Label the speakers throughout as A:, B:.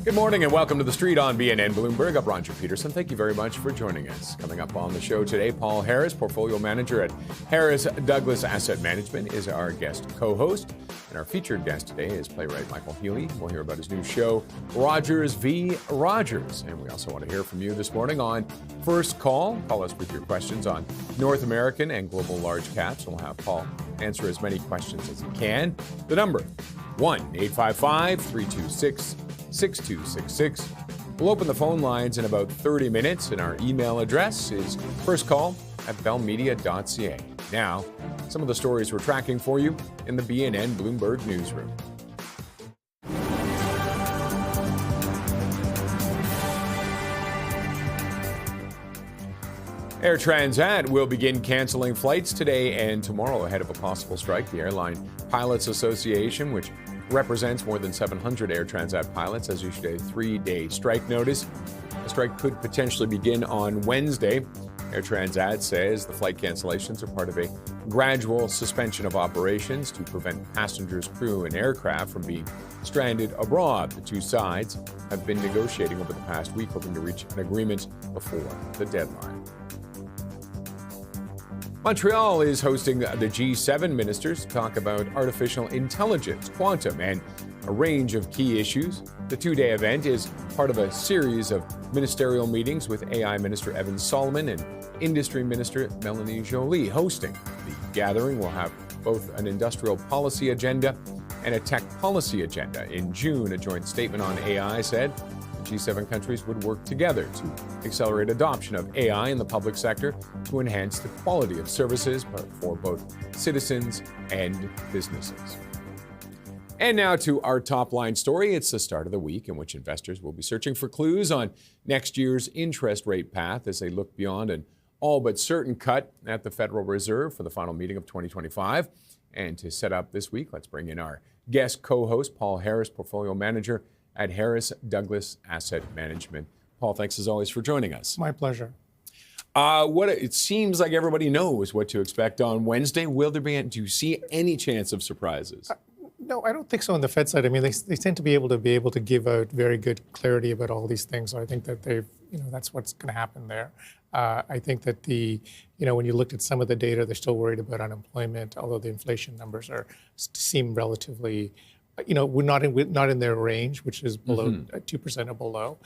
A: Good morning and welcome to The Street on BNN Bloomberg. I'm Roger Peterson. Thank you very much for joining us. Coming up on the show today, Paul Harris, portfolio manager at Harris Douglas Asset Management, is our guest co-host. And our featured guest today is playwright Michael Healy. We'll hear about his new show, Rogers v. Rogers. And we also want to hear from you this morning on First Call. Call us with your questions on North American and global large caps. We'll have Paul answer as many questions as he can. The number, 1-855-326-6266. We'll open the phone lines in about 30 minutes, and our email address is firstcall@bellmedia.ca. Now, some of the stories we're tracking for you in the BNN Bloomberg newsroom. Air Transat will begin canceling flights today and tomorrow ahead of a possible strike. The Airline Pilots Association, which represents more than 700 Air Transat pilots, has issued a 3-day strike notice. The strike could potentially begin on Wednesday. Air Transat says the flight cancellations are part of a gradual suspension of operations to prevent passengers, crew, and aircraft from being stranded abroad. The two sides have been negotiating over the past week, hoping to reach an agreement before the deadline. Montreal is hosting the G7 ministers to talk about artificial intelligence, quantum, and a range of key issues. The two-day event is part of a series of ministerial meetings with AI Minister Evan Solomon and Industry Minister Melanie Joly hosting. The gathering will have both an industrial policy agenda and a tech policy agenda. In June, a joint statement on AI said G7 countries would work together to accelerate adoption of AI in the public sector to enhance the quality of services for both citizens and businesses. And now to our top line story. It's the start of the week in which investors will be searching for clues on next year's interest rate path as they look beyond an all but certain cut at the Federal Reserve for the final meeting of 2025. And to set up this week, let's bring in our guest co-host, Paul Harris, portfolio manager at Harris Douglas Asset Management. Paul, thanks as always for joining us.
B: My pleasure.
A: It seems like everybody knows what to expect on Wednesday. Do you see any chance of surprises?
B: No, I don't think so on the Fed side. I mean, they tend to be able to give out very good clarity about all these things. So I think that that's what's going to happen there. I think that when you looked at some of the data, they're still worried about unemployment, although the inflation numbers seem relatively, we're not in their range, which is below 2% or below.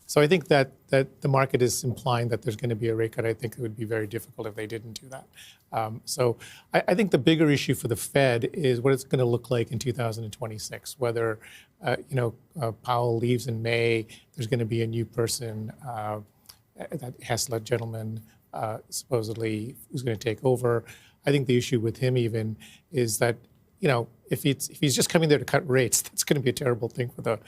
B: So I think that the market is implying that there's going to be a rate cut. I think it would be very difficult if they didn't do that. So I think the bigger issue for the Fed is what it's going to look like in 2026. Whether Powell leaves in May, there's going to be a new person, that Hessler gentleman, supposedly who's going to take over. I think the issue with him even is that if he's just coming there to cut rates, that's going to be a terrible thing for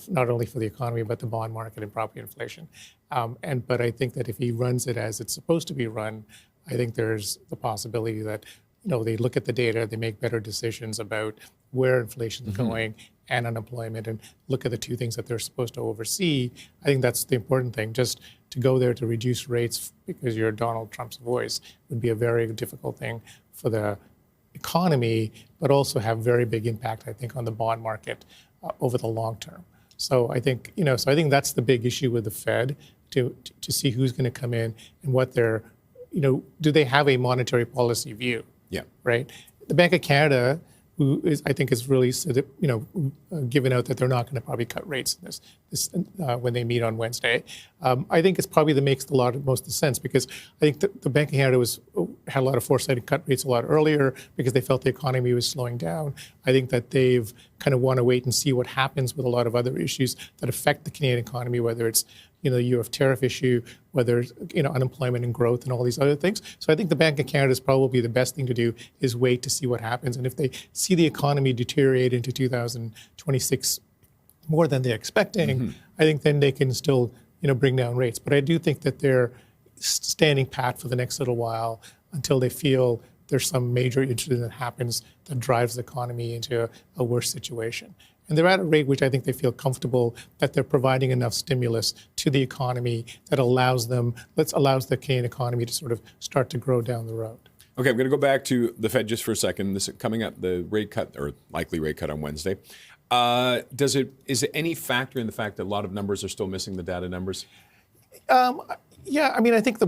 B: not only for the economy, but the bond market and property inflation. But I think that if he runs it as it's supposed to be run, I think there's the possibility that they look at the data, they make better decisions about where inflation is going and unemployment, and look at the two things that they're supposed to oversee. I think that's the important thing. Just to go there to reduce rates because you're Donald Trump's voice would be a very difficult thing for the economy, but also have very big impact, I think, on the bond market over the long term. So I think, I think that's the big issue with the Fed to see who's going to come in and what their, do they have a monetary policy view?
A: Yeah.
B: Right. The Bank of Canada, I think is really, given out that they're not going to probably cut rates when they meet on Wednesday. I think it's probably that makes the most sense because I think the Bank of Canada had a lot of foresight to cut rates a lot earlier because they felt the economy was slowing down. I think that they've kind of want to wait and see what happens with a lot of other issues that affect the Canadian economy, whether it's the U.S. tariff issue, whether it's, unemployment and growth and all these other things. So I think the Bank of Canada is probably the best thing to do is wait to see what happens. And if they see the economy deteriorate into 2026 more than they're expecting, I think then they can still, bring down rates. But I do think that they're standing pat for the next little while until they feel there's some major incident that happens that drives the economy into a worse situation. And they're at a rate which I think they feel comfortable that they're providing enough stimulus to the economy that allows the Canadian economy to sort of start to grow down the road.
A: Okay, I'm going to go back to the Fed just for a second. This coming up, the rate cut or likely rate cut on Wednesday. Is it any factor in the fact that a lot of numbers are still missing the data numbers?
B: Yeah, I mean, I think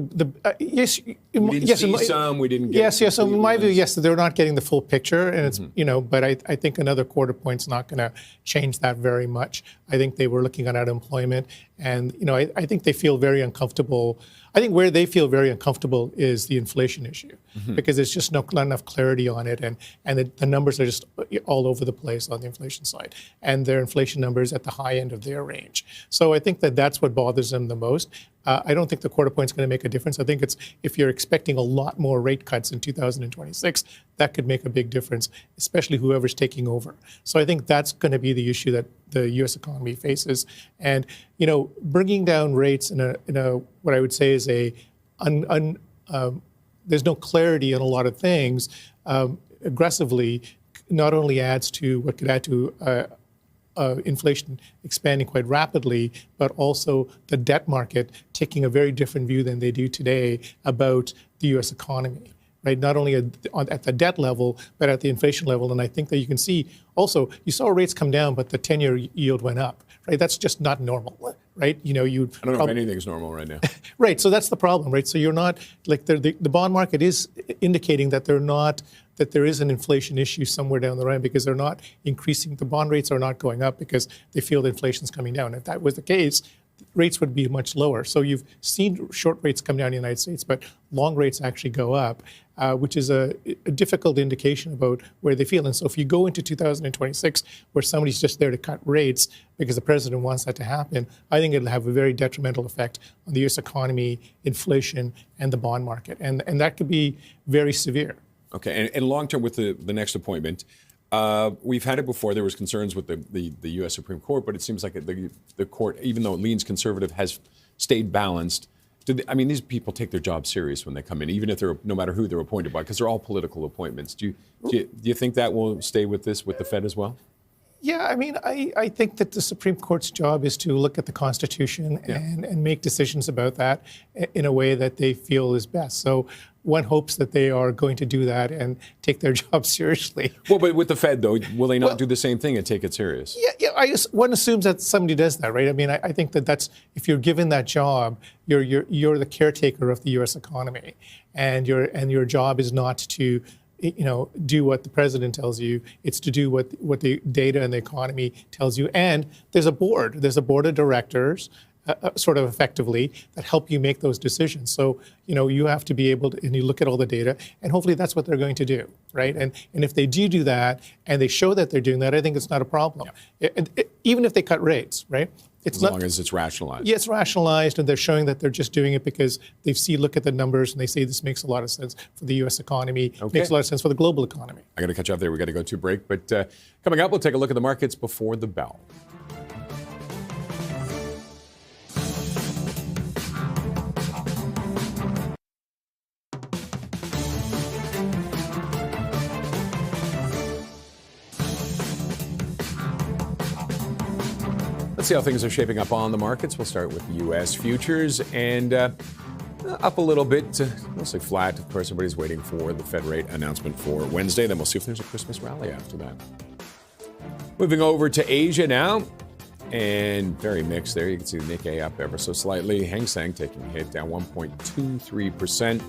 B: yes,
A: We didn't see some, we didn't get.
B: Yes. So in my view, yes, they're not getting the full picture, and it's but I think another quarter point's not going to change that very much. I think they were looking at unemployment, and I think they feel very uncomfortable. I think where they feel very uncomfortable is the inflation issue, because there's just not enough clarity on it, and the numbers are just all over the place on the inflation side, and their inflation numbers at the high end of their range. So I think that's what bothers them the most. I don't think the quarter point's going to make a difference. I think it's if you're expecting a lot more rate cuts in 2026, that could make a big difference, especially whoever's taking over. So I think that's going to be the issue that the U.S. economy faces. And bringing down rates in a what I would say is there's no clarity on a lot of things. Aggressively, not only adds to what could add to inflation expanding quite rapidly, but also the debt market taking a very different view than they do today about the U.S. economy, right? Not only at the debt level, but at the inflation level. And I think that you can see also, you saw rates come down, but the 10-year yield went up, right? That's just not normal, right?
A: I don't know if anything's normal right now.
B: Right, so that's the problem, right? So you're not, like the bond market is indicating that that there is an inflation issue somewhere down the line because they're not increasing, the bond rates are not going up because they feel the inflation's coming down. If that was the case, rates would be much lower. So you've seen short rates come down in the United States, but long rates actually go up, which is a difficult indication about where they feel. And so if you go into 2026 where somebody's just there to cut rates because the president wants that to happen, I think it'll have a very detrimental effect on the U.S. economy, inflation, and the bond market. And that could be very severe.
A: Okay, and long term with the next appointment, we've had it before. There was concerns with the U.S. Supreme Court, but it seems like the court, even though it leans conservative, has stayed balanced. These people take their job serious when they come in, even if no matter who they're appointed by, because they're all political appointments. Do you think that will stay with the Fed as well?
B: Yeah, I think that the Supreme Court's job is to look at the Constitution and make decisions about that in a way that they feel is best. So one hopes that they are going to do that and take their job seriously.
A: Well, but with the Fed, though, will they not do the same thing and take it serious?
B: Yeah. One assumes that somebody does that, right? I think that's if you're given that job, you're the caretaker of the U.S. economy, and your job is not to do what the president tells you. It's to do what the data and the economy tells you. And there's a board of directors, sort of effectively, that help you make those decisions. So, you have to be able to, and you look at all the data, and hopefully that's what they're going to do, right? And if they do that, and they show that they're doing that, I think it's not a problem. Even if they cut rates, right?
A: As long as it's rationalized.
B: Yeah, it's rationalized, and they're showing that they're just doing it because look at the numbers, and they say this makes a lot of sense for the U.S. economy, makes a lot of sense for the global economy.
A: I got to catch up there. We got to go to break. But coming up, we'll take a look at the markets before the bell. Let's see how things are shaping up on the markets. We'll start with the U.S. futures and up a little bit, mostly flat. Of course, everybody's waiting for the Fed rate announcement for Wednesday. Then we'll see if there's a Christmas rally after that. Moving over to Asia now, and very mixed there. You can see the Nikkei up ever so slightly. Hang Seng taking a hit, down 1.23%.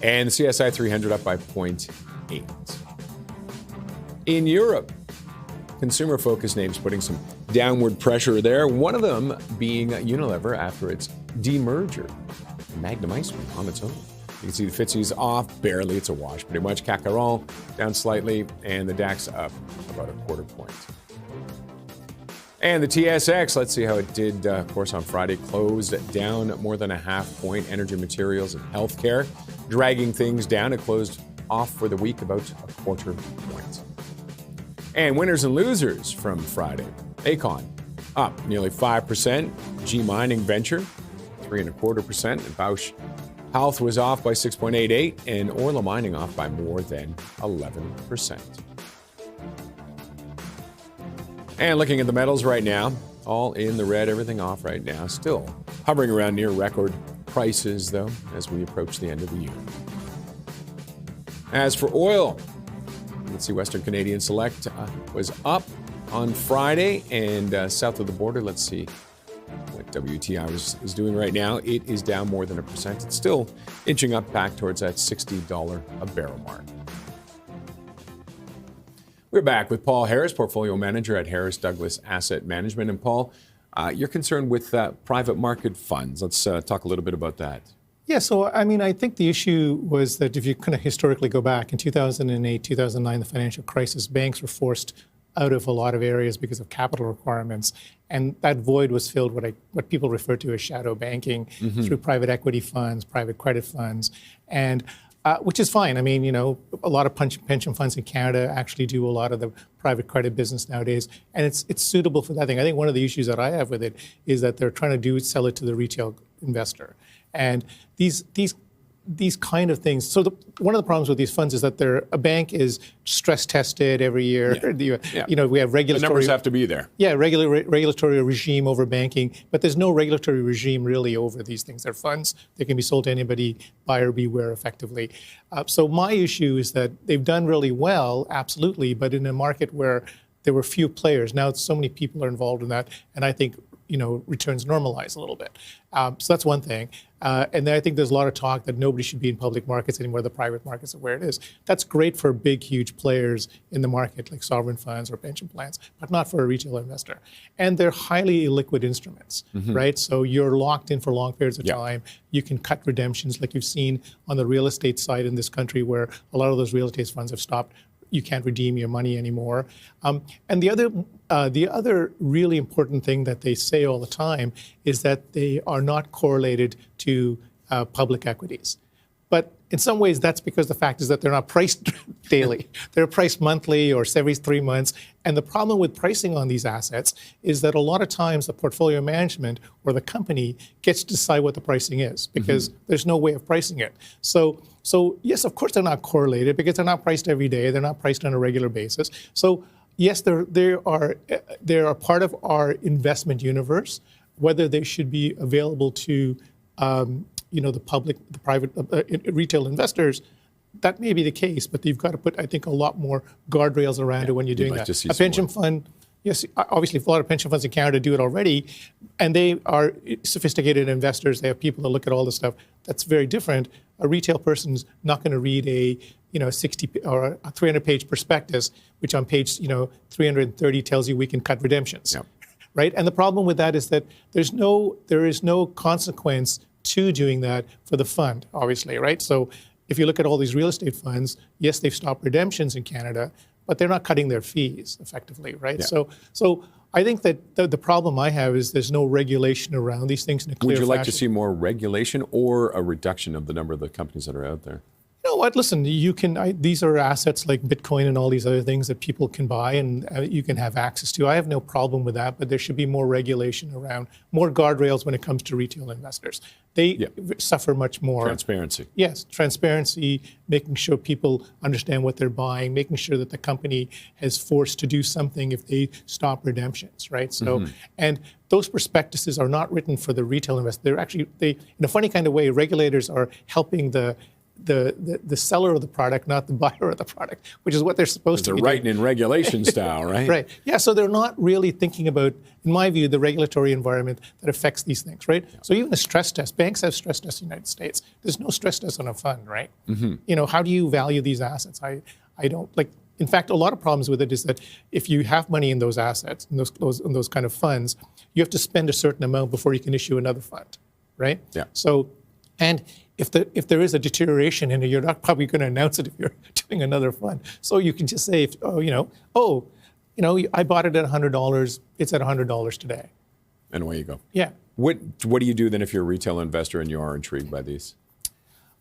A: And the CSI 300 up by 0.8. In Europe, consumer-focused names putting some downward pressure there. One of them being Unilever after its demerger. Magnum Ice Cream on its own. You can see the FTSE's off barely. It's a wash pretty much. CAC 40 down slightly, and the DAX up about a quarter point. And the TSX, let's see how it did, of course, on Friday. Closed down more than a half point. Energy materials and healthcare dragging things down. It closed off for the week about a quarter point. And winners and losers from Friday. Aecon up nearly 5%. G Mining Venture 3.25%. And Bausch Health was off by 6.88%. And Orla Mining off by more than 11%. And looking at the metals right now, all in the red, everything off right now. Still hovering around near record prices, though, as we approach the end of the year. As for oil, you can see Western Canadian Select was up on Friday. And south of the border, let's see what WTI is doing right now. It is down more than 1%. It's still inching up back towards that $60 a barrel mark. We're back with Paul Harris, portfolio manager at Harris Douglas Asset Management. And Paul, you're concerned with private market funds. Let's talk a little bit about that.
B: Yeah, so I mean, I think the issue was that if you kind of historically go back in 2008, 2009, the financial crisis, banks were forced out of a lot of areas because of capital requirements. And that void was filled with what people refer to as shadow banking through private equity funds, private credit funds, and which is fine. I mean, you know, a lot of pension funds in Canada actually do a lot of the private credit business nowadays, and it's suitable for that thing. I think one of the issues that I have with it is that they're trying to sell it to the retail investor, and these kind of things. So one of the problems with these funds is that a bank is stress tested every year.
A: Yeah.
B: You know, we have regulatory.
A: The numbers have to be there.
B: Yeah, regulatory regime over banking, but there's no regulatory regime really over these things. They're funds. They can be sold to anybody, buyer beware, effectively. So my issue is that they've done really well, absolutely, but in a market where there were few players, now so many people are involved in that, and I think, you know, returns normalize a little bit. So that's one thing. And then I think there's a lot of talk that nobody should be in public markets anymore, the private markets are where it is. That's great for big, huge players in the market, like sovereign funds or pension plans, but not for a retail investor. And they're highly illiquid instruments, right? So you're locked in for long periods of time. You can cut redemptions like you've seen on the real estate side in this country where a lot of those real estate funds have stopped. You can't redeem your money anymore. And the other really important thing that they say all the time is that they are not correlated to public equities. But in some ways, that's because the fact is that they're not priced daily. They're priced monthly or every 3 months. And the problem with pricing on these assets is that a lot of times the portfolio management or the company gets to decide what the pricing is because there's no way of pricing it. So yes, of course, they're not correlated because they're not priced every day. They're not priced on a regular basis. So yes, they are part of our investment universe. Whether they should be available to you know, the public, the private, retail investors, that may be the case, but you've got to put, I think, a lot more guardrails around it when you're doing that. A pension fund, yes, obviously a lot of pension funds in Canada do it already, and they are sophisticated investors. They have people that look at all this stuff. That's very different. A retail person's not going to read a 60 or a 300-page prospectus, which on page 330 tells you we can cut redemptions, right? And the problem with that is that there is no consequence to doing that for the fund, obviously, right? So if you look at all these real estate funds, yes, they've stopped redemptions in Canada, but they're not cutting their fees effectively, right? So I think that the problem I have is there's no regulation around these things in a clear fashion.
A: Would you like to see more regulation or a reduction of the number of the companies that are out there?
B: You know what? Listen, these are assets like Bitcoin and all these other things that people can buy and you can have access to. I have no problem with that, but there should be more regulation around, more guardrails when it comes to retail investors. They suffer much more.
A: Transparency.
B: Yes, transparency, making sure people understand what they're buying, making sure that the company is forced to do something if they stop redemptions, right? So, and those prospectuses are not written for the retail investor. They're actually, in a funny kind of way, regulators are helping the seller of the product, not the buyer of the product, which is what they're supposed to be doing.
A: They're writing in regulation style, right?
B: Right. Yeah, so they're not really thinking about, in my view, the regulatory environment that affects these things, right? So even a stress test, banks have stress tests in the United States. There's no stress test on a fund, right? You know, how do you value these assets? I don't, like, in fact, a lot of problems with it is that if you have money in those assets, in those kind of funds, you have to spend a certain amount before you can issue another fund, right?
A: Yeah.
B: So, and if there is a deterioration in it, you're not probably going to announce it if you're doing another fund. So you can just say, I bought it at $100. It's at $100 today.
A: And away you go.
B: Yeah.
A: What do you do then if you're a retail investor and you are intrigued by these?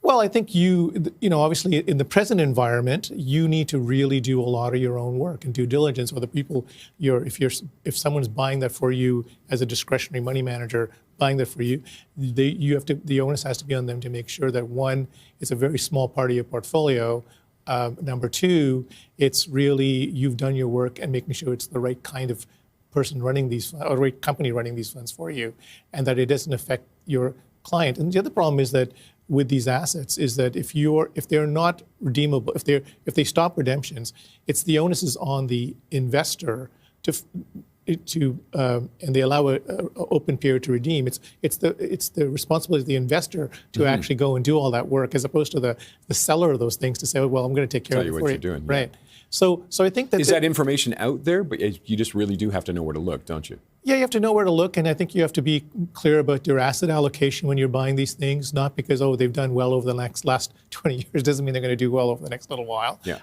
B: Well, I think obviously in the present environment, you need to really do a lot of your own work and due diligence. Or the people if someone's buying that for you as a discretionary money manager, buying that for you, the onus has to be on them to make sure that one, it's a very small part of your portfolio. Number two, it's really you've done your work and making sure it's the right kind of person running these or the right company running these funds for you, and that it doesn't affect your client. And the other problem is that with these assets is that if they're not redeemable, if they stop redemptions, it's the onus is on the investor and they allow a open period to redeem. It's the responsibility of the investor to actually go and do all that work, as opposed to the seller of those things to say, well, I'm going to take care of it for you.
A: What you're doing,
B: right? So I think that
A: is that information out there, but you just really do have to know where to look, don't you?
B: Yeah, you have to know where to look, and I think you have to be clear about your asset allocation when you're buying these things. Not because they've done well over the last 20 years doesn't mean they're going to do well over the next little while.
A: Yeah.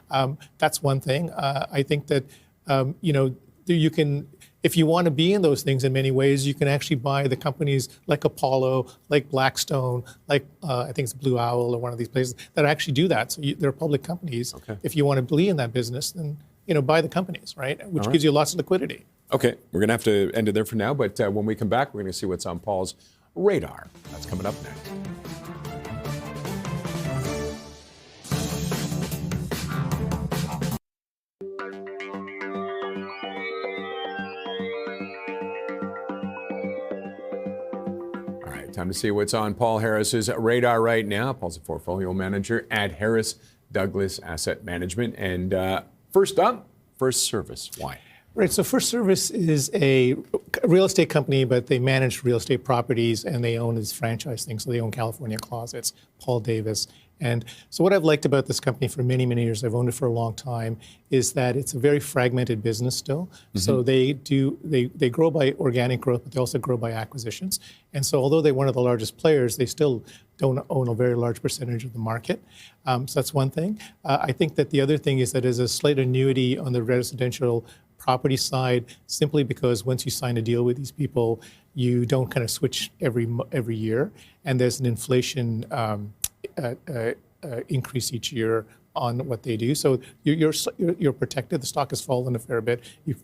B: That's one thing. I think that you can. If you want to be in those things in many ways, you can actually buy the companies like Apollo, like Blackstone, like I think it's Blue Owl or one of these places that actually do that. So they're public companies.
A: Okay.
B: If you want to be in that business, then buy the companies, right? Which gives you lots of liquidity.
A: Okay, we're going to have to end it there for now, but when we come back, we're going to see what's on Paul's radar. That's coming up next. Time to see what's on Paul Harris's radar right now. Paul's a portfolio manager at Harris Douglas Asset Management. And first up, First Service. Why?
B: Right. So First Service is a real estate company, but they manage real estate properties and they own these franchise things. So they own California Closets, Paul Davis. And so what I've liked about this company for many, many years, I've owned it for a long time, is that it's a very fragmented business still. Mm-hmm. So they grow by organic growth, but they also grow by acquisitions. And so although they're one of the largest players, they still don't own a very large percentage of the market. So that's one thing. I think that the other thing is that there's a slight annuity on the residential property side, simply because once you sign a deal with these people, you don't kind of switch every year, and there's an inflation increase each year on what they do. So you're protected. The stock has fallen a fair bit. You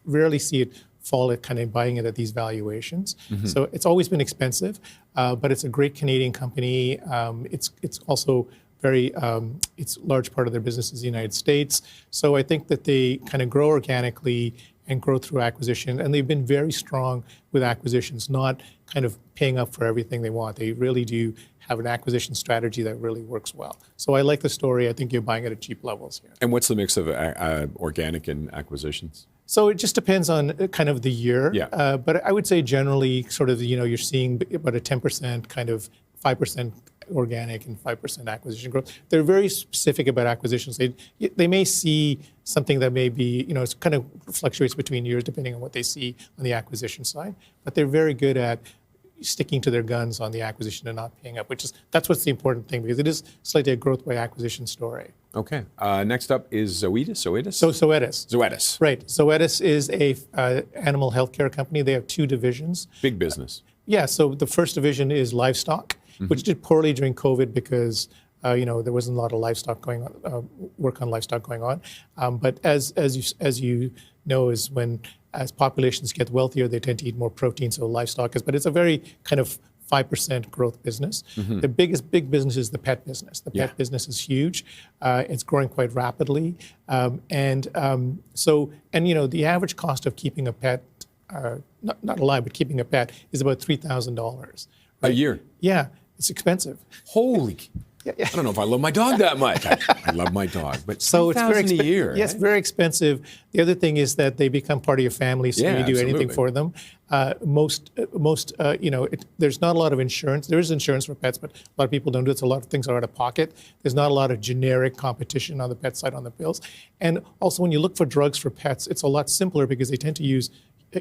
B: rarely see it fall at kind of buying it at these valuations. Mm-hmm. So it's always been expensive, but it's a great Canadian company. It's also very, it's a large part of their business is the United States. So I think that they kind of grow organically and grow through acquisition. And they've been very strong with acquisitions, not kind of paying up for everything they want. They really do have an acquisition strategy that really works well. So I like the story. I think you're buying it at cheap levels here.
A: And what's the mix of organic and acquisitions?
B: So it just depends on kind of the year.
A: Yeah.
B: But I would say generally sort of, you're seeing about a 10% kind of 5% organic and 5% acquisition growth. They're very specific about acquisitions. They may see something that may be, it kind of fluctuates between years depending on what they see on the acquisition side. But they're very good at sticking to their guns on the acquisition and not paying up, that's what's the important thing, because it is slightly a growth by acquisition story.
A: Okay. Next up is Zoetis.
B: Zoetis. Right. Zoetis is a animal healthcare company. They have two divisions.
A: Big business.
B: Yeah. So the first division is livestock, which did poorly during COVID because there wasn't a lot of livestock going on, work on livestock going on. But as you know, is as populations get wealthier, they tend to eat more protein. So livestock is, but it's a very kind of 5% growth business. Mm-hmm. The big business is the pet business. The pet business is huge. It's growing quite rapidly. The average cost of keeping a pet, not alive, but keeping a pet is about $3,000. Right?
A: A year?
B: Yeah, it's expensive.
A: Holy. Yeah. I don't know if I love my dog that much. I love my dog, but so it's very expensive a year.
B: Yes, very expensive. The other thing is that they become part of your family, so you do anything for them. There's not a lot of insurance. There is insurance for pets, but a lot of people don't do it. So a lot of things are out of pocket. There's not a lot of generic competition on the pet side on the pills. And also when you look for drugs for pets, it's a lot simpler because they tend to use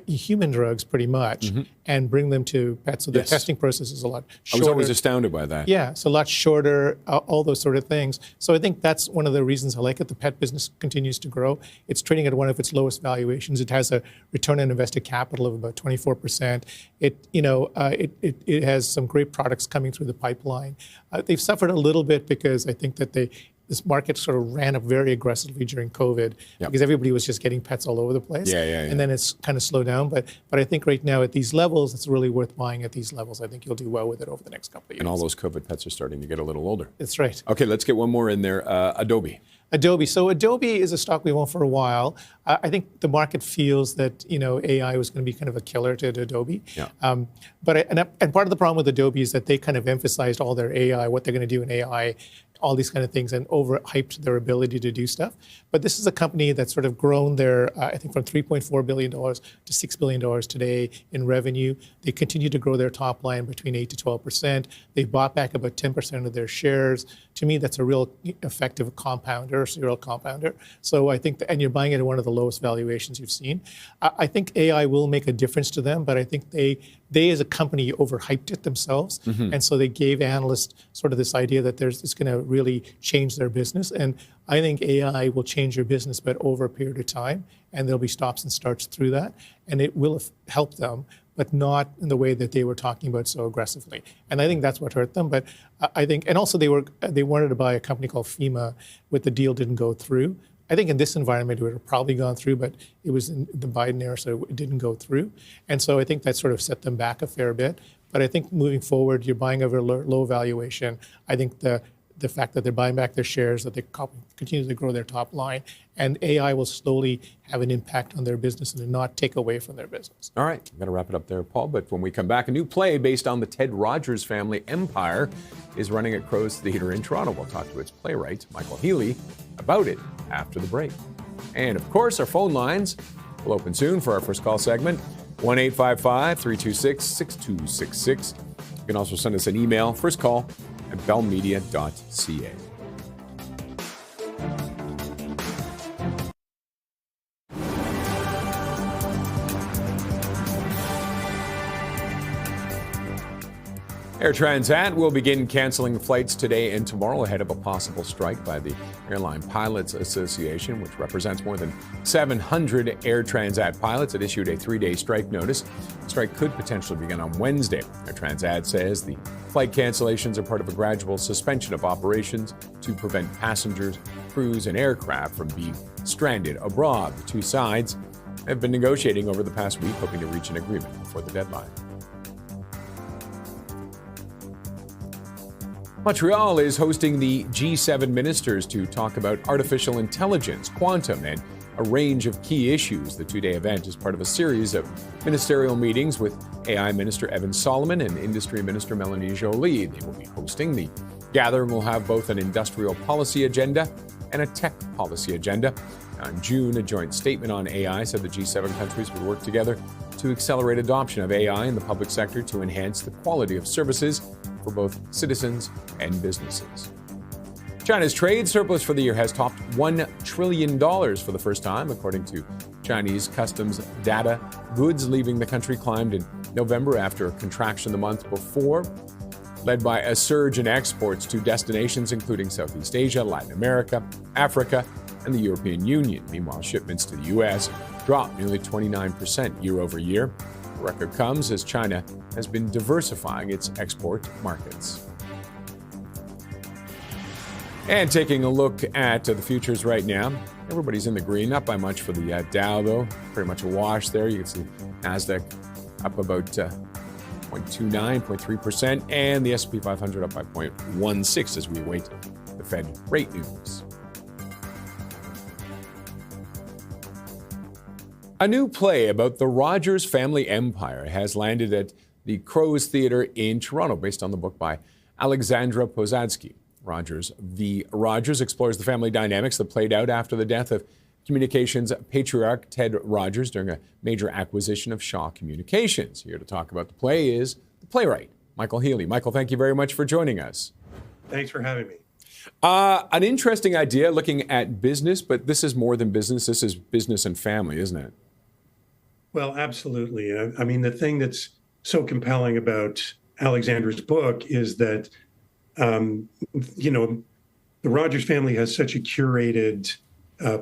B: human drugs pretty much and bring them to pets. So the testing process is a lot shorter.
A: I was always astounded by that.
B: Yeah, it's a lot shorter, all those sort of things. So I think that's one of the reasons I like it. The pet business continues to grow. It's trading at one of its lowest valuations. It has a return on invested capital of about 24%. It has some great products coming through the pipeline. They've suffered a little bit because I think that this market sort of ran up very aggressively during COVID because everybody was just getting pets all over the place. And then it's kind of slowed down. But I think right now at these levels, it's really worth buying at these levels. I think you'll do well with it over the next couple of years.
A: And all those COVID pets are starting to get a little older.
B: That's right.
A: Okay, let's get one more in there. Adobe.
B: Adobe. So Adobe is a stock we've owned for a while. I think the market feels that AI was going to be kind of a killer to Adobe.
A: Yeah.
B: And part of the problem with Adobe is that they kind of emphasized all their AI, what they're going to do in AI, all these kind of things, and overhyped their ability to do stuff. But this is a company that's sort of grown their, I think, from $3.4 billion to $6 billion today in revenue. They continue to grow their top line between 8 to 12%. They bought back about 10% of their shares. To me, that's a real effective compounder, serial compounder. So I think, and you're buying it at one of the lowest valuations you've seen. I think AI will make a difference to them, but I think they as a company overhyped it themselves. And so they gave analysts sort of this idea that it's going to really change their business. And I think AI will change your business, but over a period of time, and there'll be stops and starts through that. And it will help them, but not in the way that they were talking about so aggressively. And I think that's what hurt them. But I think, and also they wanted to buy a company called FEMA, but the deal didn't go through. I think in this environment it would have probably gone through, but it was in the Biden era, so it didn't go through. And so I think that sort of set them back a fair bit. But I think moving forward, you're buying over a low valuation. I think the fact that they're buying back their shares, that they continue to grow their top line, and AI will slowly have an impact on their business and not take away from their business.
A: All right, I'm going to wrap it up there, Paul. But when we come back, a new play based on the Ted Rogers family empire is running at Crow's Theatre in Toronto. We'll talk to its playwright, Michael Healy, about it after the break. And of course, our phone lines will open soon for our first call segment, 1-855-326-6266. You can also send us an email, firstcall@bellmedia.ca. Air Transat will begin canceling flights today and tomorrow ahead of a possible strike by the Airline Pilots Association, which represents more than 700 Air Transat pilots. It issued a 3-day strike notice. The strike could potentially begin on Wednesday. Air Transat says the flight cancellations are part of a gradual suspension of operations to prevent passengers, crews, and aircraft from being stranded abroad. The two sides have been negotiating over the past week, hoping to reach an agreement before the deadline. Montreal is hosting the G7 ministers to talk about artificial intelligence, quantum, and a range of key issues. The 2-day event is part of a series of ministerial meetings with AI Minister Evan Solomon and Industry Minister Melanie Joly. They will be hosting. The gathering will have both an industrial policy agenda and a tech policy agenda. In June, a joint statement on AI said the G7 countries would work together to accelerate adoption of AI in the public sector to enhance the quality of services for both citizens and businesses. China's trade surplus for the year has topped $1 trillion for the first time, according to Chinese customs data. Goods leaving the country climbed in November after a contraction the month before, led by a surge in exports to destinations including Southeast Asia, Latin America, Africa, and the European Union. Meanwhile, shipments to the U.S. dropped nearly 29% year over year. The record comes as China has been diversifying its export markets. And taking a look at the futures right now, everybody's in the green, not by much for the Dow, though. Pretty much a wash there. You can see NASDAQ up about 0.29, 0.3%, and the S&P 500 up by 0.16 as we await the Fed rate news. A new play about the Rogers family empire has landed at the Crow's Theatre in Toronto, based on the book by Alexandra Posadsky. Rogers v. Rogers explores the family dynamics that played out after the death of communications patriarch Ted Rogers during a major acquisition of Shaw Communications. Here to talk about the play is the playwright, Michael Healy. Michael, thank you very much for joining us.
C: Thanks for having me.
A: An interesting idea looking at business, but this is more than business. This is business and family, isn't it?
C: Well, absolutely. I mean, the thing that's so compelling about Alexandra's book is that, the Rogers family has such a curated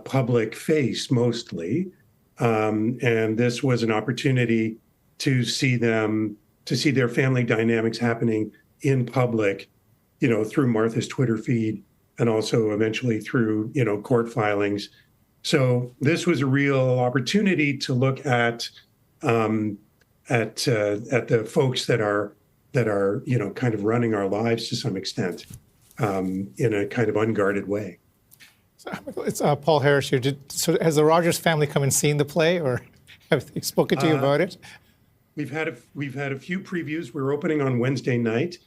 C: public face mostly. And this was an opportunity to see their family dynamics happening in public, through Martha's Twitter feed and also eventually through, court filings. So this was a real opportunity to look at the folks that are kind of running our lives to some extent in a kind of unguarded way.
B: It's Paul Harris here. So has the Rogers family come and seen the play, or have they spoken to you about it?
C: We've had a few previews. We're opening on Wednesday night.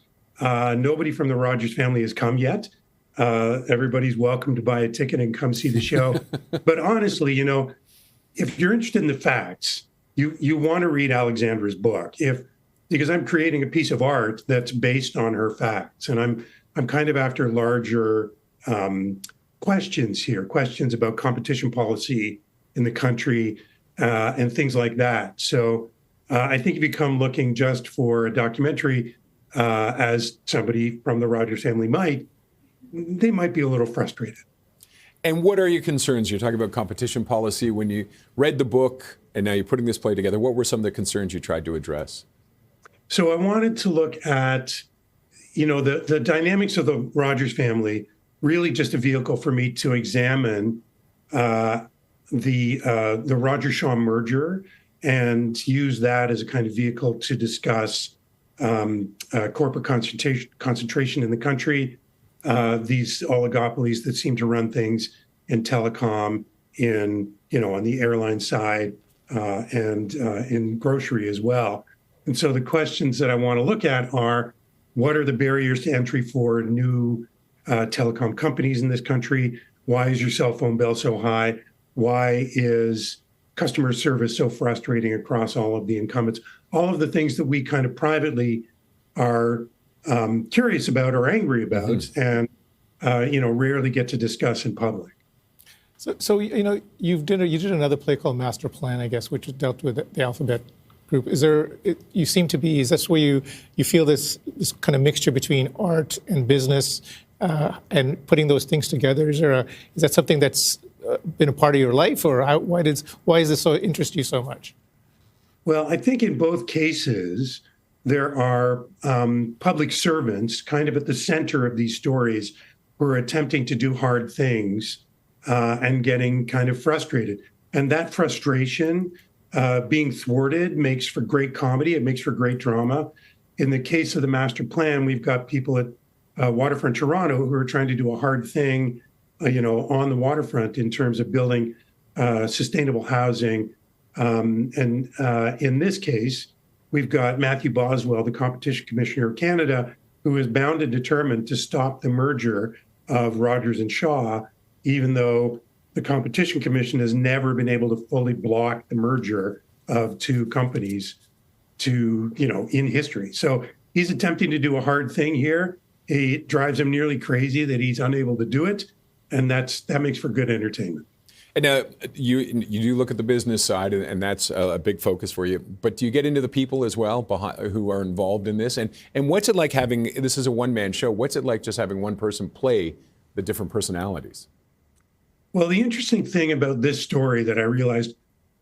C: Nobody from the Rogers family has come yet. Everybody's welcome to buy a ticket and come see the show. But honestly, if you're interested in the facts, you want to read Alexandra's book. Because I'm creating a piece of art that's based on her facts, and I'm kind of after larger questions here, questions about competition policy in the country and things like that. So I think if you come looking just for a documentary, as somebody from the Rogers family they might be a little frustrated.
A: And what are your concerns? You're talking about competition policy. When you read the book and now you're putting this play together, what were some of the concerns you tried to address?
C: So I wanted to look at, the dynamics of the Rogers family, really just a vehicle for me to examine the Rogers-Shaw merger and use that as a kind of vehicle to discuss corporate concentration in the country, these oligopolies that seem to run things in telecom, on the airline side, and in grocery as well. And so the questions that I want to look at are, what are the barriers to entry for new telecom companies in this country? Why is your cell phone bill so high? Why is customer service so frustrating across all of the incumbents? All of the things that we kind of privately are curious about or angry about, and rarely get to discuss in public.
B: So you did another play called Master Plan, I guess, which dealt with the Alphabet Group. Is this where you feel this kind of mixture between art and business and putting those things together? Is that something that's been a part of your life, or why does this so interest you so much?
C: Well, I think in both cases there are public servants kind of at the center of these stories who are attempting to do hard things and getting kind of frustrated. And that frustration being thwarted makes for great comedy. It makes for great drama. In the case of the Master Plan, we've got people at Waterfront Toronto who are trying to do a hard thing, on the waterfront in terms of building sustainable housing. And in this case, we've got Matthew Boswell, the Competition Commissioner of Canada, who is bound and determined to stop the merger of Rogers and Shaw, even though the Competition Commission has never been able to fully block the merger of two companies in history. So he's attempting to do a hard thing here. It drives him nearly crazy that he's unable to do it. And that makes for good entertainment.
A: And you do look at the business side, and that's a big focus for you. But do you get into the people as well who are involved in this? And what's it like this is a one-man show, what's it like just having one person play the different personalities?
C: Well, the interesting thing about this story that I realized,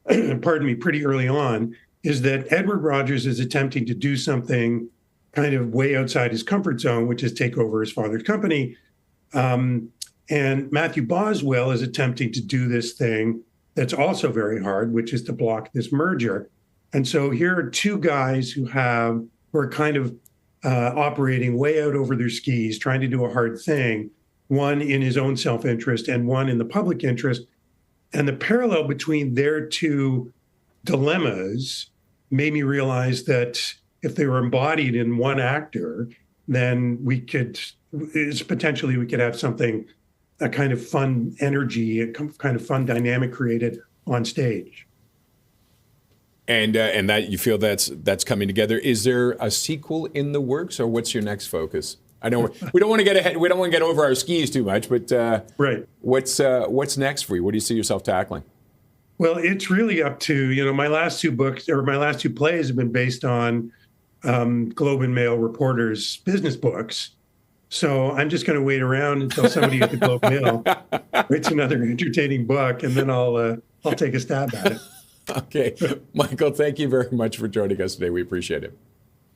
C: pretty early on, is that Edward Rogers is attempting to do something kind of way outside his comfort zone, which is take over his father's company. And Matthew Boswell is attempting to do this thing that's also very hard, which is to block this merger. And so here are two guys who are kind of operating way out over their skis, trying to do a hard thing, one in his own self-interest and one in the public interest. And the parallel between their two dilemmas made me realize that if they were embodied in one actor, then we could have something, a kind of fun energy, a kind of fun dynamic created on stage.
A: And that you feel that's coming together. Is there a sequel in the works, or what's your next focus? I know we don't want to get ahead. We don't want to get over our skis too much, but
C: right.
A: What's next for you? What do you see yourself tackling?
C: Well, it's really up to my last two books, or my last two plays, have been based on Globe and Mail reporters' business books. So I'm just going to wait around until somebody at the Globe and Mail writes another entertaining book, and then I'll take a stab at it.
A: Okay, Michael, thank you very much for joining us today. We appreciate it.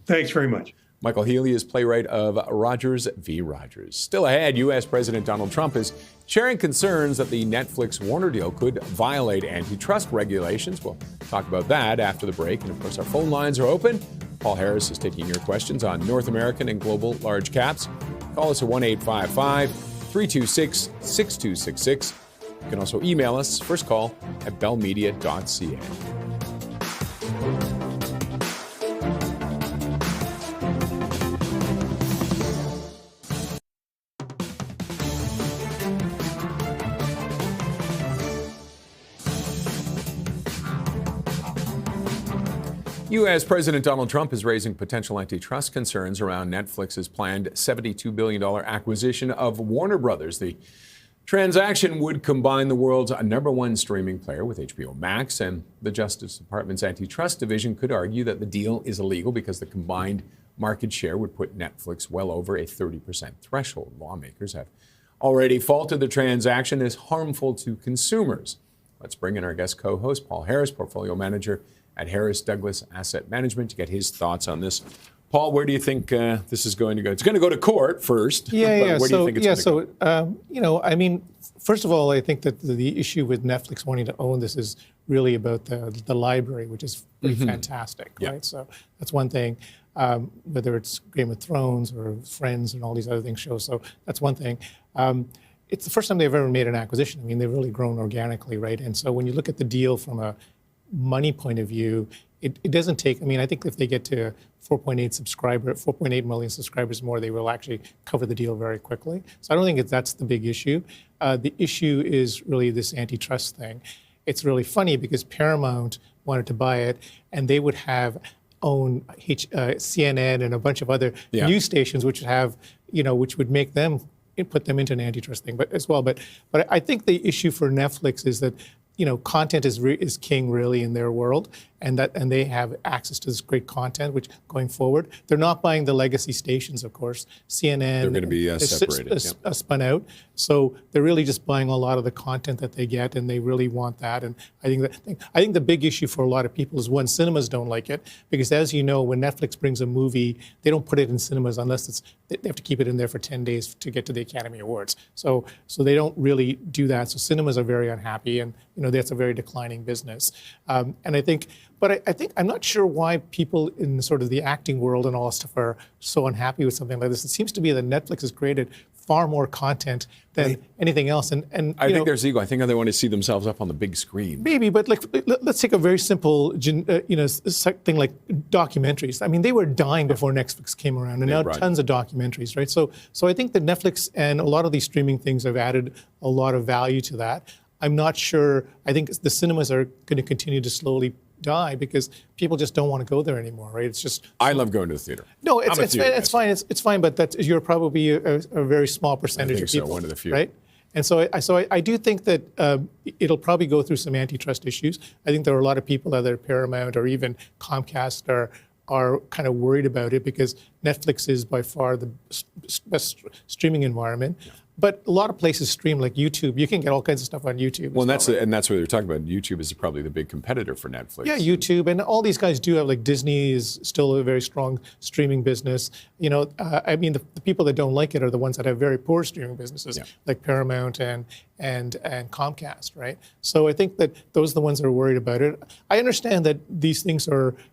C: Thanks very much.
A: Michael Healy is playwright of Rogers v. Rogers. Still ahead, U.S. President Donald Trump is sharing concerns that the Netflix-Warner deal could violate antitrust regulations. We'll talk about that after the break. And, of course, our phone lines are open. Paul Harris is taking your questions on North American and global large caps. Call us at 1-855 326-6266. You can also email us, first call at bellmedia.ca. U.S. President Donald Trump is raising potential antitrust concerns around Netflix's planned $72 billion acquisition of Warner Brothers. The transaction would combine the world's number one streaming player with HBO Max, and the Justice Department's antitrust division could argue that the deal is illegal because the combined market share would put Netflix well over a 30% threshold. Lawmakers have already faulted the transaction as harmful to consumers. Let's bring in our guest co-host, Paul Harris, portfolio manager at Harris Douglas Asset Management, to get his thoughts on this. Paul, where do you think this is going to go? It's going to go to court first.
B: Yeah.
A: Where do you think it's going to
B: go? First of all, I think that the issue with Netflix wanting to own this is really about the library, which is pretty fantastic, right? So that's one thing. Whether it's Game of Thrones or Friends and all these other things shows. So that's one thing. It's the first time they've ever made an acquisition. I mean, they've really grown organically, right? And so when you look at the deal from a money point of view, it doesn't take, I think if they get to 4.8 million subscribers more, they will actually cover the deal very quickly. So I don't think that's the big issue. The issue is really this antitrust thing. It's really funny because Paramount wanted to buy it, and they would have own CNN and a bunch of other news stations, which would have, which would make them put them into an antitrust thing, but as well. But I think the issue for Netflix is that content is king really in their world, and they have access to this great content, which going forward, they're not buying the legacy stations, of course. CNN,
A: they're going to be separated,
B: spun out. So they're really just buying a lot of the content that they get, and they really want that. And I think the big issue for a lot of people is, one, cinemas don't like it, because as you know, when Netflix brings a movie, they don't put it in cinemas unless they have to keep it in there for 10 days to get to the Academy Awards. So they don't really do that. So cinemas are very unhappy, and that's a very declining business. And I think I'm not sure why people in sort of the acting world and all that stuff are so unhappy with something like this. It seems to be that Netflix has created far more content than anything else. And
A: I think there's ego. I think they want to see themselves up on the big screen.
B: Maybe, but let's take a very simple, thing like documentaries. I mean, they were dying before Netflix came around, and now tons of documentaries, right? So I think that Netflix and a lot of these streaming things have added a lot of value to that. I'm not sure. I think the cinemas are going to continue to slowly die because people just don't want to go there anymore, right? It's just.
A: I love going to the theater.
B: No, it's fine. It's fine, but you're probably a very small percentage of people.
A: So, one of the few.
B: Right? And so I do think that it'll probably go through some antitrust issues. I think there are a lot of people, either Paramount or even Comcast, are kind of worried about it because Netflix is by far the best streaming environment. Yeah. But a lot of places stream, like YouTube. You can get all kinds of stuff on YouTube.
A: Well, that's what they're talking about. YouTube is probably the big competitor for Netflix.
B: Yeah, YouTube, and all these guys do have, like Disney is still a very strong streaming business. The people that don't like it are the ones that have very poor streaming businesses, like Paramount and Comcast, right? So I think that those are the ones that are worried about it. I understand that these things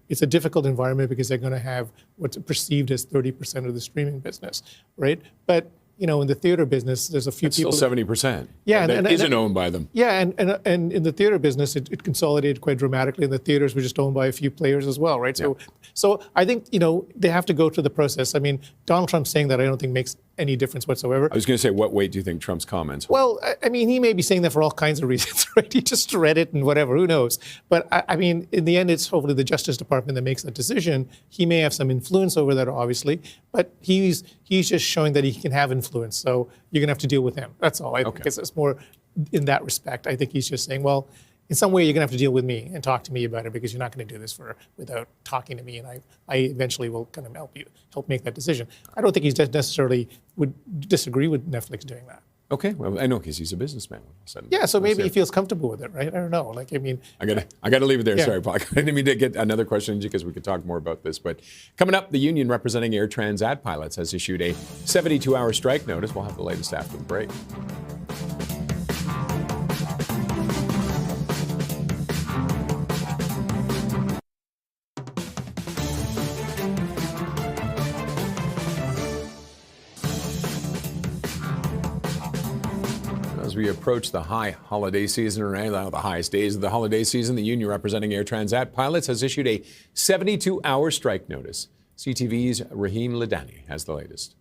B: it's a difficult environment because they're going to have what's perceived as 30% of the streaming business, right? But in the theater business, there's a few people.
A: Still 70%.
B: Yeah,
A: that isn't owned by them.
B: Yeah, and in the theater business, it consolidated quite dramatically, and the theaters were just owned by a few players as well, right?
A: Yeah.
B: So I think they have to go through the process. I mean, Donald Trump saying that I don't think makes any difference whatsoever.
A: I was going to say, what weight do you think Trump's comments hold?
B: Well, I mean, he may be saying that for all kinds of reasons, right? He just read it and whatever, who knows? But I mean, in the end, it's hopefully the Justice Department that makes that decision. He may have some influence over that, obviously, but he's just showing that he can have influence. So you're going to have to deal with him. That's all. I think it's more in that respect. I think he's just saying, well, in some way, you're going to have to deal with me and talk to me about it because you're not going to do this without talking to me, and I eventually will kind of help make that decision. I don't think he necessarily would disagree with Netflix doing that.
A: Okay, well, I know because he's a businessman.
B: Yeah, so maybe he feels comfortable with it, right? I don't know. I
A: got to leave it there. Yeah. Sorry, Paul. I didn't mean to get another question because we could talk more about this. But coming up, the union representing Air Transat pilots has issued a 72-hour strike notice. We'll have the latest after the break. As we approach the high holiday season, or the highest days of the holiday season, the union representing Air Transat pilots has issued a 72-hour strike notice. CTV's Rahim Ladani has the latest.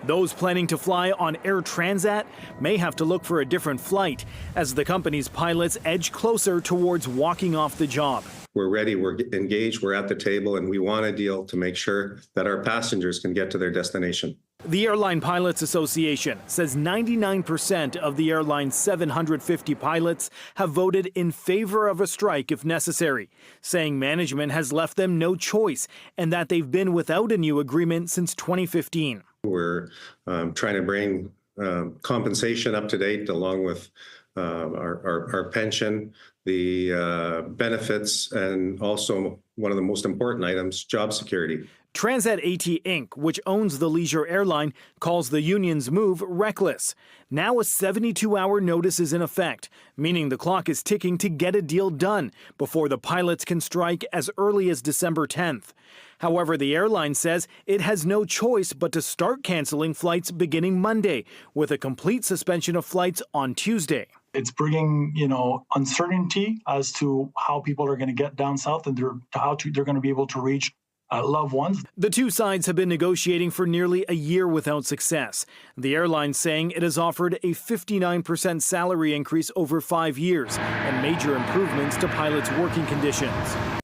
D: Those planning to fly on Air Transat may have to look for a different flight as the company's pilots edge closer towards walking off the job.
E: We're ready, we're engaged, we're at the table, and we want a deal to make sure that our passengers can get to their destination.
D: The Airline Pilots Association says 99% of the airline's 750 pilots have voted in favor of a strike if necessary, saying management has left them no choice and that they've been without a new agreement since 2015.
E: We're trying to bring compensation up to date along with our pension, the benefits, and also one of the most important items, job security.
D: Transat AT Inc., which owns the leisure airline, calls the union's move reckless. Now a 72-hour notice is in effect, meaning the clock is ticking to get a deal done before the pilots can strike as early as December 10th. However, the airline says it has no choice but to start canceling flights beginning Monday, with a complete suspension of flights on Tuesday.
F: It's bringing, uncertainty as to how people are going to get down south and they're going to be able to reach loved ones.
D: The two sides have been negotiating for nearly a year without success. The airline saying it has offered a 59% salary increase over 5 years and major improvements to pilots' working conditions.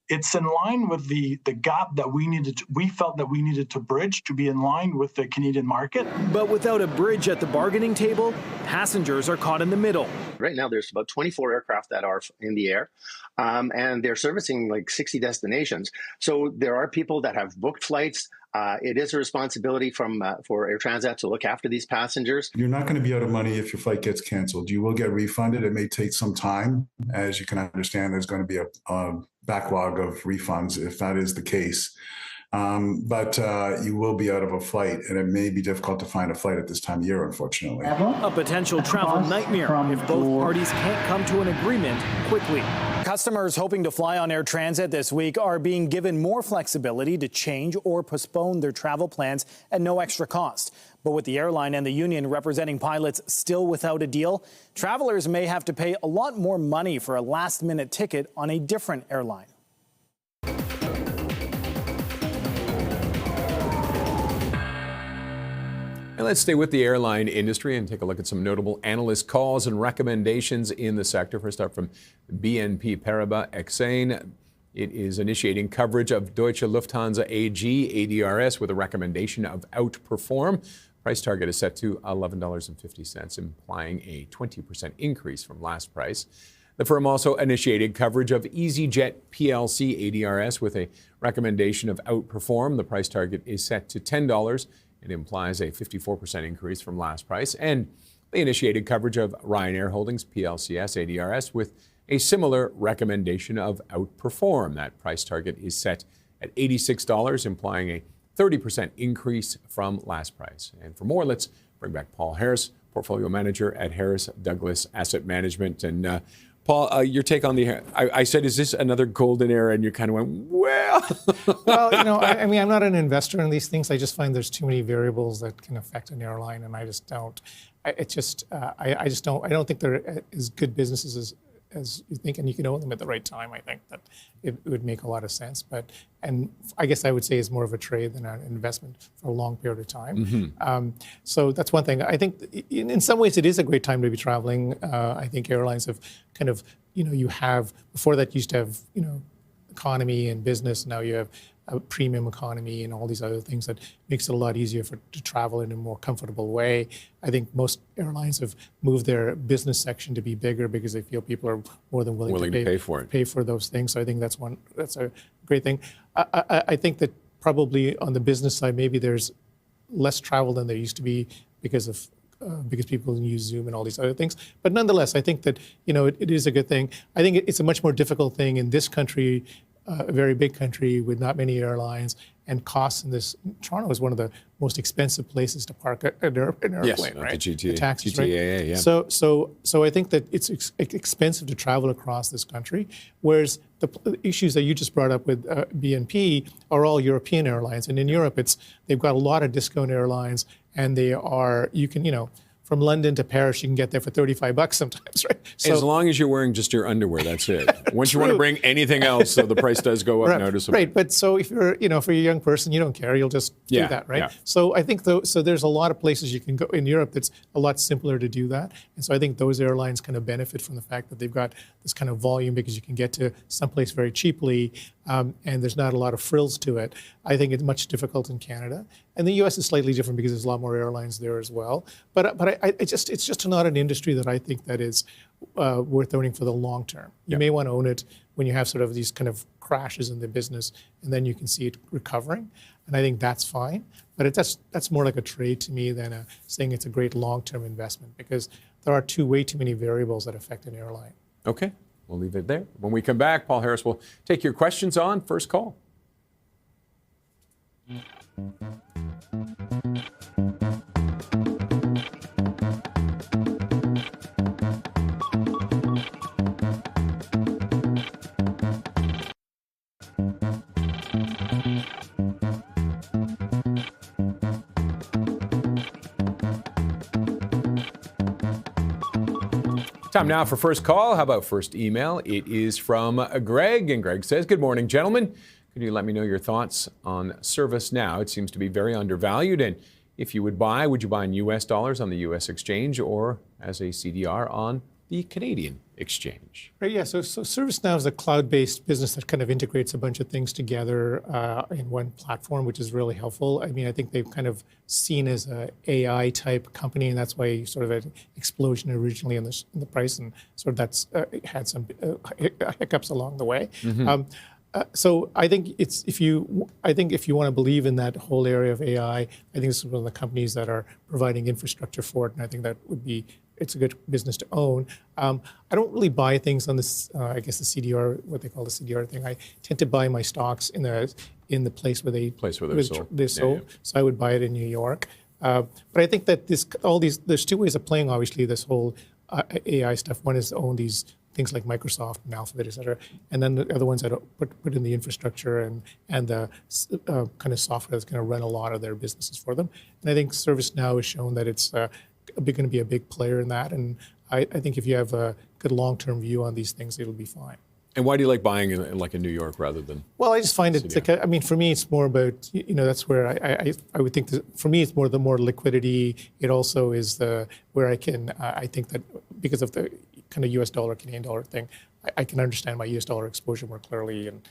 F: It's in line with the gap that we felt that we needed to bridge to be in line with the Canadian market.
D: But without a bridge at the bargaining table, passengers are caught in the middle.
G: Right now, there's about 24 aircraft that are in the air, and they're servicing like 60 destinations. So there are people that have booked flights. It is a responsibility for Air Transat to look after these passengers.
H: You're not going to be out of money if your flight gets canceled. You will get refunded. It may take some time. As you can understand, there's going to be a backlog of refunds if that is the case. But you will be out of a flight, and it may be difficult to find a flight at this time of year, unfortunately.
D: A potential travel nightmare if both parties can't come to an agreement quickly. Customers hoping to fly on Air Transat this week are being given more flexibility to change or postpone their travel plans at no extra cost. But with the airline and the union representing pilots still without a deal, travelers may have to pay a lot more money for a last-minute ticket on a different airline.
A: And let's stay with the airline industry and take a look at some notable analyst calls and recommendations in the sector. First up from BNP Paribas Exane. It is initiating coverage of Deutsche Lufthansa AG ADRS with a recommendation of outperform. Price target is set to $11.50, implying a 20% increase from last price. The firm also initiated coverage of EasyJet PLC ADRS with a recommendation of outperform. The price target is set to $10. It implies a 54% increase from last price. And they initiated coverage of Ryanair Holdings PLCS ADRS with a similar recommendation of outperform. That price target is set at $86, implying a 30% increase from last price. And for more, let's bring back Paul Harris, portfolio manager at Harris Douglas Asset Management. And Paul, your take on the, I said, is this another golden era? And you kind of went, well.
B: Well, I mean, I'm not an investor in these things. I just find there's too many variables that can affect an airline, and I just don't. I don't think they're as good businesses as you think, and you can own them at the right time. I think that it would make a lot of sense. And I guess I would say it's more of a trade than an investment for a long period of time. Mm-hmm. So that's one thing. I think in some ways it is a great time to be traveling. I think airlines have kind of, you have, before that you used to have, economy and business. Now you have a premium economy and all these other things that makes it a lot easier to travel in a more comfortable way. I think most airlines have moved their business section to be bigger because they feel people are more than willing to pay for those things. So I think that's a great thing. I think that probably on the business side, maybe there's less travel than there used to be because people use Zoom and all these other things. But nonetheless, I think that, it is a good thing. I think it's a much more difficult thing in this country, a very big country with not many airlines, and costs in this. Toronto is one of the most expensive places to park an airplane,
A: yes,
B: right?
A: The
B: the taxes,
A: GTAA,
B: right?
A: yeah.
B: So I think that it's expensive to travel across this country, whereas the issues that you just brought up with BNP are all European airlines, and in Europe they've got a lot of discount airlines, and they are, from London to Paris, you can get there for $35 sometimes, right? So,
A: as long as you're wearing just your underwear, that's it. Once you want to bring anything else, so the price does go up noticeably.
B: Right, but so if you're, for a young person, you don't care, you'll just do that, right?
A: Yeah.
B: So I think so there's a lot of places you can go in Europe that's a lot simpler to do that. And so I think those airlines kind of benefit from the fact that they've got this kind of volume because you can get to someplace very cheaply and there's not a lot of frills to it. I think it's much difficult in Canada. And the US is slightly different because there's a lot more airlines there as well. But it's just not an industry that I think that is worth owning for the long term. You may want to own it when you have sort of these kind of crashes in the business, and then you can see it recovering. And I think that's fine. But that's more like a trade to me than saying it's a great long-term investment, because there are way too many variables that affect an airline.
A: Okay, we'll leave it there. When we come back, Paul Harris will take your questions on First Call. Time now for First Call. How about first email? It is from Greg, and Greg says, "Good morning, gentlemen. Could you let me know your thoughts on ServiceNow? It seems to be very undervalued, and if you would buy in U.S. dollars on the U.S. exchange or as a CDR on the Canadian exchange?"
B: Right, yeah, so ServiceNow is a cloud-based business that kind of integrates a bunch of things together in one platform, which is really helpful. I mean, I think they've kind of seen as an AI-type company, and that's why you sort of had an explosion originally in the price, and sort of that's had some hiccups along the way.
A: Mm-hmm.
B: So I think if you want to believe in that whole area of AI, I think it's one of the companies that are providing infrastructure for it, and I think that it's a good business to own. I don't really buy things on this, I guess the CDR, what they call the CDR thing. I tend to buy my stocks in the place where they're sold.
A: Yeah.
B: So I would buy it in New York. But I think that there's two ways of playing, obviously, this whole AI stuff. One is to own these things like Microsoft and Alphabet, et cetera. And then the other ones that put in the infrastructure and the kind of software that's going to run a lot of their businesses for them. And I think ServiceNow has shown that it's going to be a big player in that. And I think if you have a good long-term view on these things, it'll be fine.
A: And why do you like buying in New York rather than?
B: Well, I just find it like, for me, it's more about, that's where I would think that for me, it's more the more liquidity. It also is where I can, I think that because of the kind of US dollar, Canadian dollar thing, I can understand my US dollar exposure more clearly. And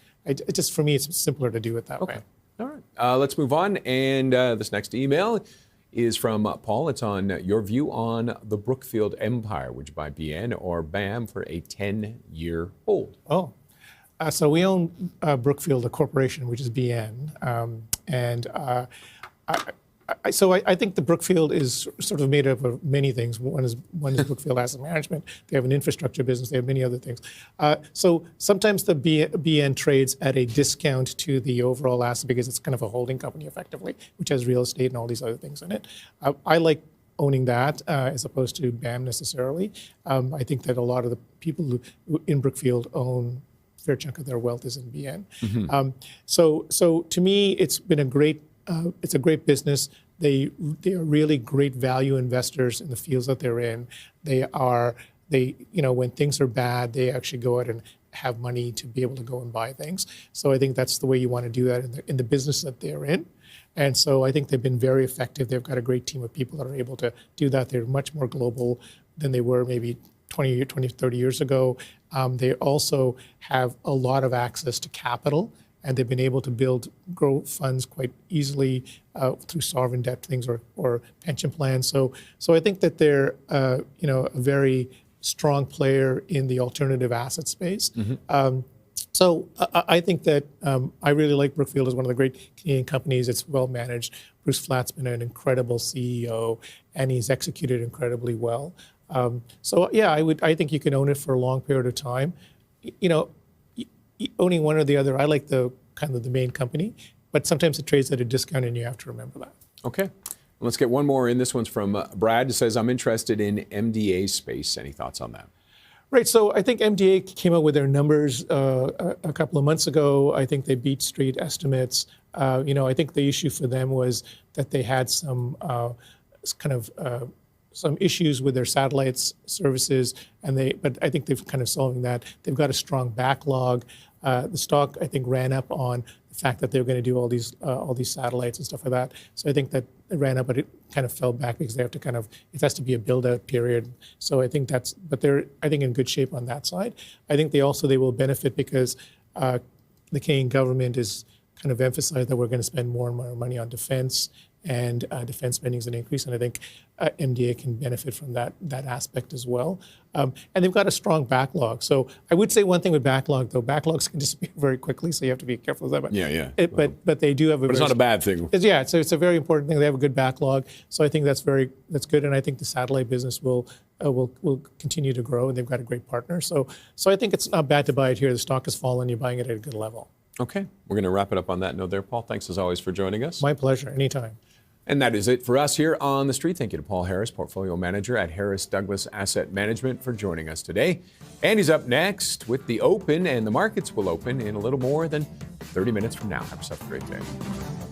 B: for me, it's simpler to do it that way.
A: All right. Let's move on. And this next email is from Paul. It's on your view on the Brookfield empire. Would you buy BN or BAM for a 10-year hold?
B: Oh, so we own Brookfield, the corporation, which is BN. I think the Brookfield is sort of made up of many things. One is Brookfield Asset Management. They have an infrastructure business. They have many other things. So sometimes the BN trades at a discount to the overall asset because it's kind of a holding company effectively, which has real estate and all these other things in it. I like owning that as opposed to BAM necessarily. I think that a lot of the people who in Brookfield own a fair chunk of their wealth is in BN. Mm-hmm. So to me, it's been it's a great business. They are really great value investors in the fields that they're in. When things are bad, they actually go out and have money to be able to go and buy things. So I think that's the way you want to do that in the business that they're in. And so I think they've been very effective. They've got a great team of people that are able to do that. They're much more global than they were maybe 20, 30 years ago. They also have a lot of access to capital, and they've been able to grow funds quite easily through sovereign debt things or pension plans. So I think that they're a very strong player in the alternative asset space. Mm-hmm. So I think that I really like Brookfield as one of the great Canadian companies. It's well managed. Bruce Flatt's been an incredible CEO, and he's executed incredibly well. So yeah, I think you can own it for a long period of time. Owning one or the other, I like the main company, but sometimes it trades at a discount, and you have to remember that.
A: Okay. Let's get one more in. This one's from Brad. It says, I'm interested in MDA space. Any thoughts on that?
B: Right. So I think MDA came out with their numbers a couple of months ago. I think they beat street estimates. I think the issue for them was that they had some some issues with their satellites services, but I think they've kind of solving that. They've got a strong backlog. The stock, I think, ran up on the fact that they were going to do all these satellites and stuff like that. So I think that it ran up, but it kind of fell back because they have to it has to be a build-out period. So I think but they're, I think, in good shape on that side. I think they will benefit because the Canadian government is kind of emphasized that we're going to spend more and more money on defense, and defense spending is an increase, and I think MDA can benefit from that aspect as well. And they've got a strong backlog. So I would say one thing with backlog, though, backlogs can disappear very quickly, so you have to be careful of that. But but they do have a.
A: But it's not a bad thing.
B: It's a very important thing. They have a good backlog, so I think that's good, and I think the satellite business will continue to grow, and they've got a great partner. So I think it's not bad to buy it here. The stock has fallen. You're buying it at a good level.
A: Okay, we're going to wrap it up on that note there, Paul. Thanks as always for joining us.
B: My pleasure. Anytime.
A: And that is it for us here on The Street. Thank you to Paul Harris, Portfolio Manager at Harris Douglas Asset Management, for joining us today. And he's up next with the Open, and the markets will open in a little more than 30 minutes from now. Have yourself a great day.